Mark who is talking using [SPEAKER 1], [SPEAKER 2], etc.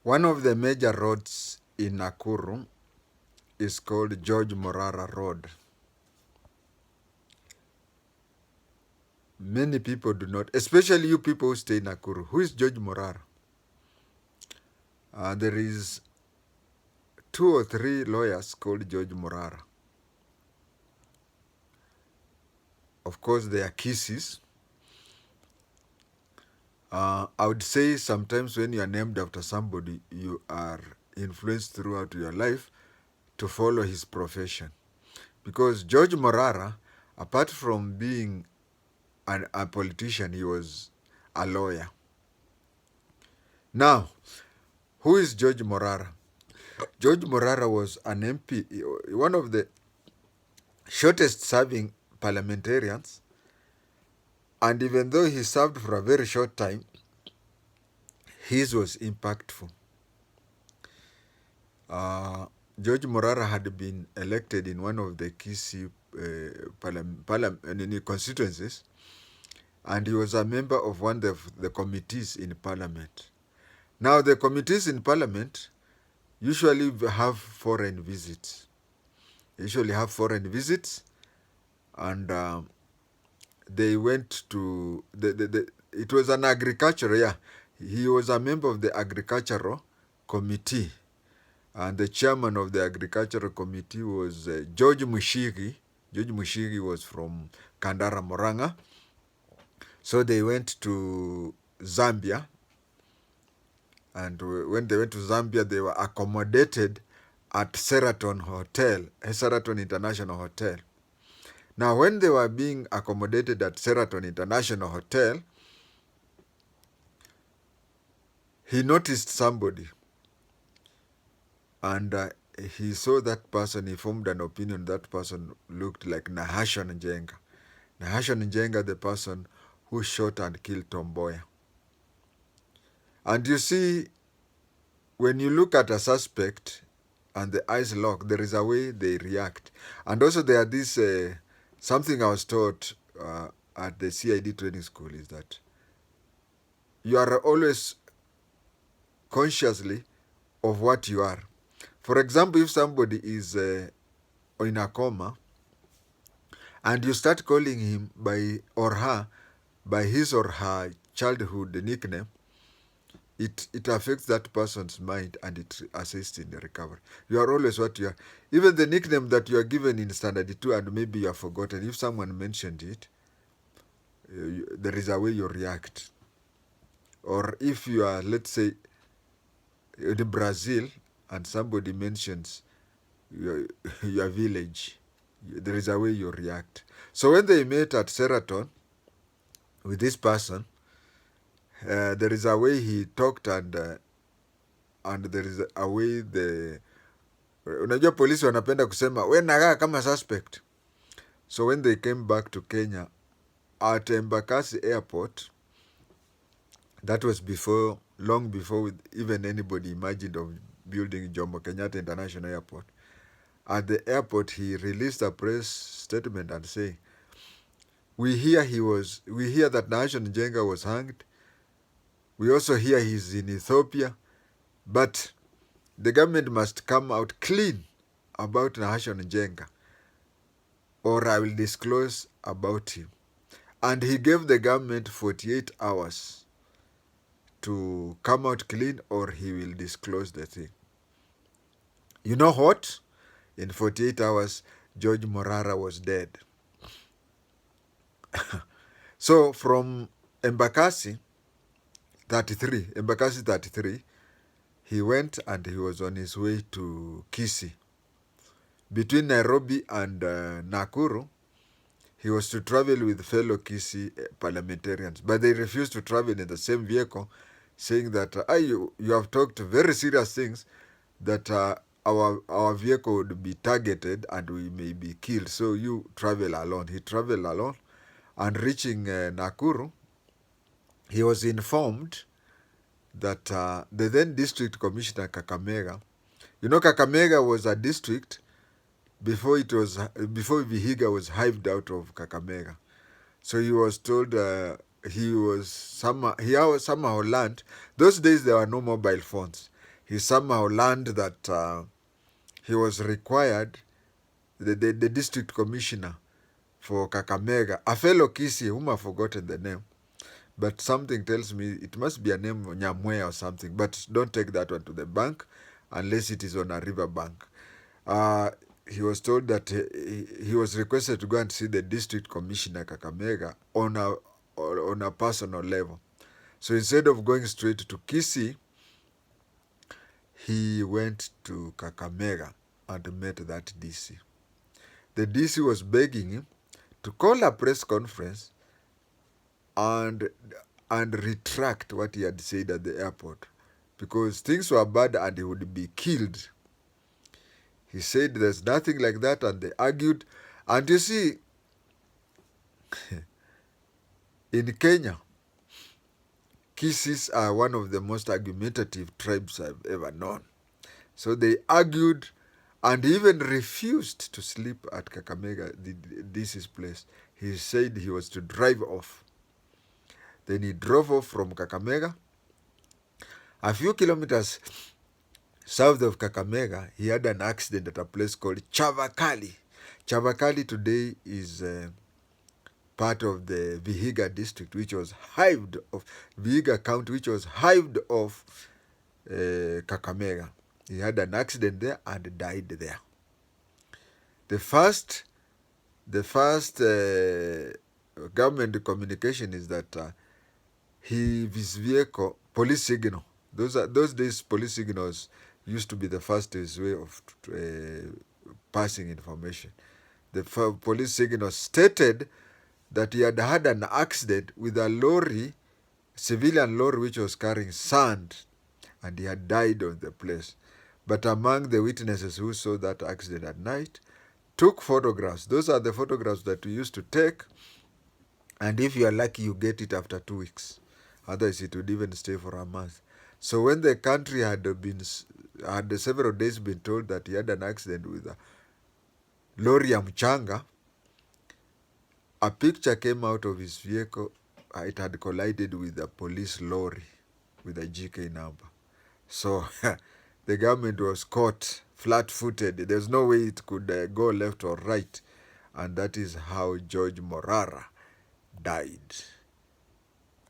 [SPEAKER 1] One of the major roads in Nakuru is called George Morara Road. Many people do not, especially you people who stay in Nakuru. Who is George Morara? There is 2 or 3 lawyers called George Morara. Of course, they are kisses. I would say sometimes when you are named after somebody, you are influenced throughout your life to follow his profession. Because George Morara, apart from being a politician, he was a lawyer. Now, who is George Morara? George Morara was an MP, one of the shortest serving parliamentarians, and even though he served for a very short time, his was impactful. George Morara had been elected in one of the Kisii constituencies, and he was a member of one of the committees in parliament. Now, the committees in parliament usually have foreign visits. And they went to it was an agricultural, he was a member of the agricultural committee, and the chairman of the agricultural committee was George Mushiri. George Mushiri was from Kandara, Murang'a. So they went to Zambia, and when they went to Zambia, they were accommodated at Sheraton International Hotel. Now, when they were being accommodated at Sheraton International Hotel, he noticed somebody, and he saw that person. He formed an opinion that person looked like Nahashon Njenga. Nahashon Njenga, the person who shot and killed Tom Mboya. And you see, when you look at a suspect and the eyes lock, there is a way they react. And also there are this, something I was taught at the CID training school is that you are always consciously of what you are. For example, if somebody is in a coma and you start calling him by his or her childhood nickname, it affects that person's mind and it assists in the recovery. You are always what you are. Even the nickname that you are given in standard 2 and maybe you have forgotten, if someone mentioned it, there is a way you react. Or if you are, let's say, in Brazil and somebody mentions your village, there is a way you react. So when they met at Sheraton with this person, there is a way he talked and there is a way unajua polisi wanapenda kusema we nagaa kama suspect. So when they came back to Kenya at Embakasi airport, that was long before even anybody imagined of building Jomo Kenyatta International Airport. At the airport, he released a press statement and saying, we hear that Nahashon Njenga was hanged. We also hear he's in Ethiopia, but the government must come out clean about Nahashon Njenga, or I will disclose about him. And he gave the government 48 hours to come out clean, or he will disclose the thing. You know what? In 48 hours, George Morara was dead. So from Embakasi 33, he went and he was on his way to Kisii. Between Nairobi and Nakuru, he was to travel with fellow Kisii parliamentarians, but they refused to travel in the same vehicle, saying that you have talked very serious things, that our vehicle would be targeted and we may be killed, so you travel alone. He traveled alone, and reaching Nakuru, he was informed that the then district commissioner Kakamega, Kakamega was a district before Vihiga was hived out of Kakamega. So he was told he somehow learned. Those days there were no mobile phones. he somehow learned that he was required, the district commissioner for Kakamega, a fellow Kisi whom I've forgotten the name, but something tells me it must be a name Nyamwe or something, but don't take that one to the bank unless it is on a river bank. He was told that he was requested to go and see the district commissioner Kakamega on a personal level. So instead of going straight to Kisii, he went to Kakamega and met that DC. The DC was begging him to call a press conference and retract what he had said at the airport, because things were bad and he would be killed. He said there's nothing like that, and they argued. And you see, in Kenya, Kisis are one of the most argumentative tribes I've ever known. So they argued and even refused to sleep at Kakamega, this place. He said he was to drive off. Then he drove off from Kakamega. A few kilometers south of Kakamega, he had an accident at a place called Chavakali. Chavakali today is part of the Vihiga district, which was hived off, Vihiga county, which was hived off Kakamega. He had an accident there and died there. The first government communication is that his vehicle, police signal, those days police signals used to be the fastest way of passing information. The police signal stated that he had had an accident with a lorry, civilian lorry, which was carrying sand, and he had died on the place. But among the witnesses who saw that accident at night, took photographs. Those are the photographs that we used to take, and if you are lucky, you get it after 2 weeks. Otherwise, it would even stay for a month. So when the country had several days been told that he had an accident with a lorry ya mchanga, a picture came out of his vehicle. It had collided with a police lorry with a GK number. So the government was caught flat-footed. There's no way it could go left or right. And that is how George Morara died.